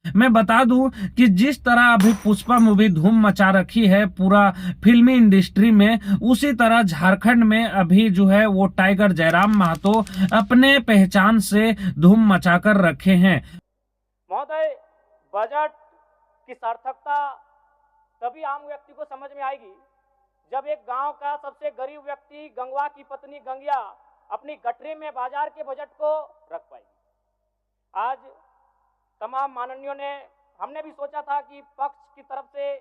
मैं बता दूं कि जिस तरह अभी पुष्पा मूवी धूम मचा रखी है पूरा फिल्मी इंडस्ट्री में, उसी तरह झारखंड में अभी जो है वो टाइगर जयराम महतो अपने पहचान से धूम मचाकर रखे हैं। महोदय, बजट की सार्थकता तभी आम व्यक्ति को समझ में आएगी जब एक गांव का सबसे गरीब व्यक्ति गंगवा की पत्नी गंगिया अपनी गठरी में बाजार के बजट को रख पाएगी। आज तमाम माननीयों ने, हमने भी सोचा था कि पक्ष की तरफ से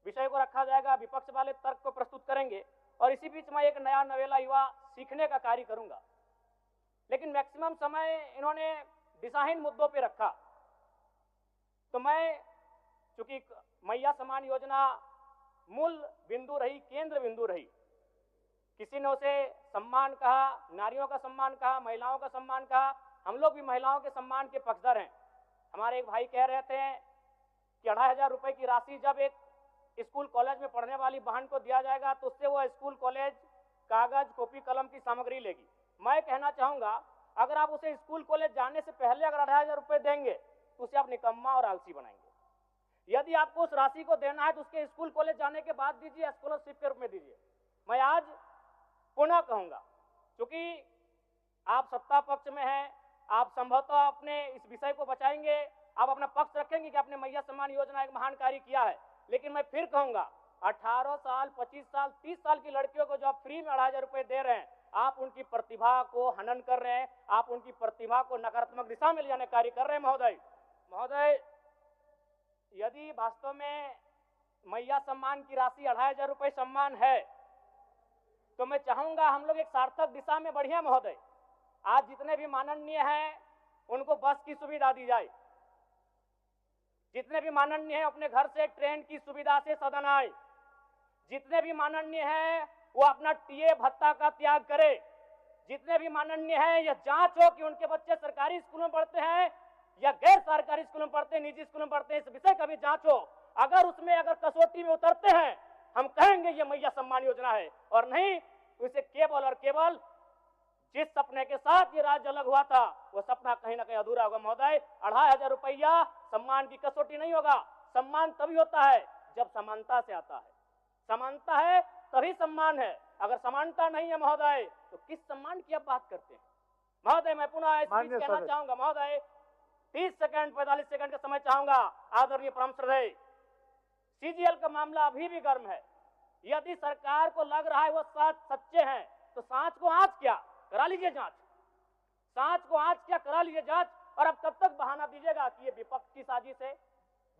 विषय को रखा जाएगा, विपक्ष वाले तर्क को प्रस्तुत करेंगे और इसी बीच मैं एक नया नवेला युवा सीखने का कार्य करूंगा। लेकिन मैक्सिमम समय इन्होंने दिशाहीन मुद्दों पे रखा, तो मैं चूंकि मैया सम्मान योजना मूल बिंदु रही, केंद्र बिंदु रही, किसी ने उसे सम्मान कहा, नारियों का सम्मान कहा, महिलाओं का सम्मान कहा, हम लोग भी महिलाओं के सम्मान के पक्षधर हैं। हमारे एक भाई कह रहे थे कि 2500 रुपए की राशि जब एक स्कूल कॉलेज में पढ़ने वाली बहन को दिया जाएगा तो उससे वो स्कूल कॉलेज कागज कॉपी कलम की सामग्री लेगी। मैं कहना चाहूंगा, अगर आप उसे स्कूल कॉलेज जाने से पहले अगर 2500 रुपए देंगे तो उसे आप निकम्मा और आलसी बनाएंगे। यदि आपको उस राशि को देना है तो उसके स्कूल कॉलेज जाने के बाद दीजिए, स्कॉलरशिप के रूप में दीजिए। मैं आज पुनः कहूंगा, क्योंकि आप सत्ता पक्ष में हैं, आप संभवतः अपने इस विषय को बचाएंगे, आप अपना पक्ष रखेंगे कि आपने मैया सम्मान योजना एक महान कार्य किया है। लेकिन मैं फिर कहूंगा, 18 साल, 25 साल, 30 साल की लड़कियों को जो आप फ्री में 2500 रुपए दे रहे हैं, आप उनकी प्रतिभा को हनन कर रहे हैं, आप उनकी प्रतिभा को नकारात्मक दिशा में ले जाने कार्य कर रहे हैं। महोदय, यदि वास्तव में मैया सम्मान की राशि 2500 रुपए सम्मान है तो मैं चाहूंगा हम लोग एक सार्थक दिशा में बढ़िया। महोदय, आज जितने भी माननीय हैं उनको बस की सुविधा दी जाए, जितने भी माननीय हैं अपने घर से ट्रेन की सुविधा से सदन आए, जितने भी माननीय हैं वो अपना टीए भत्ता का त्याग करे, जितने भी माननीय हैं यह जांच हो कि उनके बच्चे सरकारी स्कूलों में पढ़ते हैं या गैर सरकारी स्कूलों में पढ़ते हैं, निजी स्कूलों में पढ़ते हैं, इस विषय का भी जांच हो। अगर उसमें अगर कसौटी में उतरते हैं, हम कहेंगे ये मैया सम्मान योजना है, और नहीं तो इसे केवल और केवल जिस सपने के साथ ये राज्य अलग हुआ था वो सपना कहीं ना कहीं अधूरा होगा। महोदय, 2500 रुपया सम्मान की कसौटी नहीं होगा। सम्मान तभी होता है जब समानता से आता है, समानता है तभी सम्मान है। अगर समानता नहीं है महोदय तो किस सम्मान की आप बात करते हैं? महोदय, मैं पुनः इस बीच कहना चाहूंगा, महोदय 30 सेकंड 45 सेकंड का समय चाहूंगा। आदरणीय परम श्रद्धेय, सीजीएल का मामला अभी भी गर्म है। यदि सरकार को लग रहा है वो सच्चे हैं तो सांच को आंच क्या करा लीजिए जांच, सांच को आंच क्या करा लीजिए जांच। और अब कब तक बहाना दीजिएगा कि ये विपक्ष की साजिश है?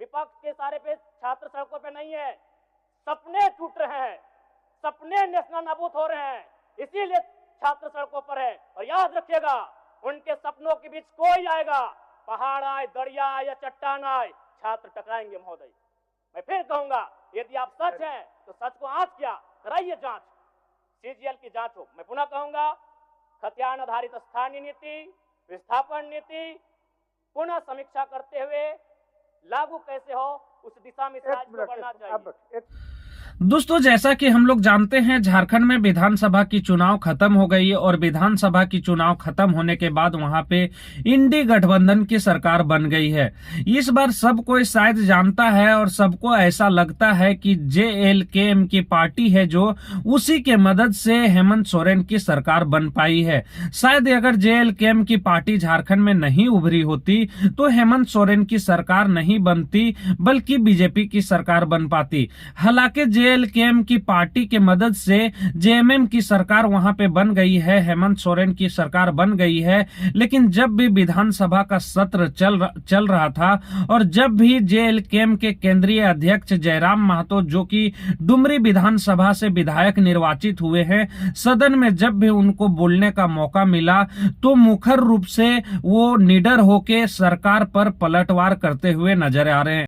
विपक्ष के सारे पे छात्र सड़कों पे नहीं है, सपने टूट रहे हैं, सपने नेशनल नाबूद हो रहे हैं, इसीलिए छात्र सड़कों पर है। और याद रखिएगा, उनके सपनों के बीच कोई आएगा, पहाड़ आए, दरिया आए या चट्टान आए, छात्र टकराएंगे। महोदय, मैं फिर कहूंगा, यदि आप सच हैं तो सच को आंच क्या कराइए जांच, सीजीएल की जांच हो। मैं पुनः कहूंगा, खतियान आधारित स्थानीय नीति, विस्थापन नीति पुनः समीक्षा करते हुए लागू कैसे हो उस दिशा में राज्य को बढ़ना चाहिए। दोस्तों, जैसा कि हम लोग जानते हैं, झारखंड में विधानसभा की चुनाव खत्म हो गई है और विधानसभा की चुनाव खत्म होने के बाद वहां पे इंडी गठबंधन की सरकार बन गई है। इस बार सब कोई शायद जानता है और सबको ऐसा लगता है कि जेएलकेएम की पार्टी है जो उसी के मदद से हेमंत सोरेन की सरकार बन पाई है। शायद अगर जेएलकेएम की पार्टी झारखंड में नहीं उभरी होती तो हेमंत सोरेन की सरकार नहीं बनती, बल्कि बीजेपी की सरकार बन पाती। हालांकि जेएलकेएम की पार्टी के मदद से जेएमएम की सरकार वहां पे बन गई है, हेमंत सोरेन की सरकार बन गई है। लेकिन जब भी विधानसभा का सत्र चल रहा था और जब भी जेएलकेएम के केंद्रीय अध्यक्ष जयराम महतो, जो कि डुमरी विधानसभा से विधायक निर्वाचित हुए हैं, सदन में जब भी उनको बोलने का मौका मिला तो मुखर रूप से वो निडर होके सरकार पर पलटवार करते हुए नजर आ रहे हैं।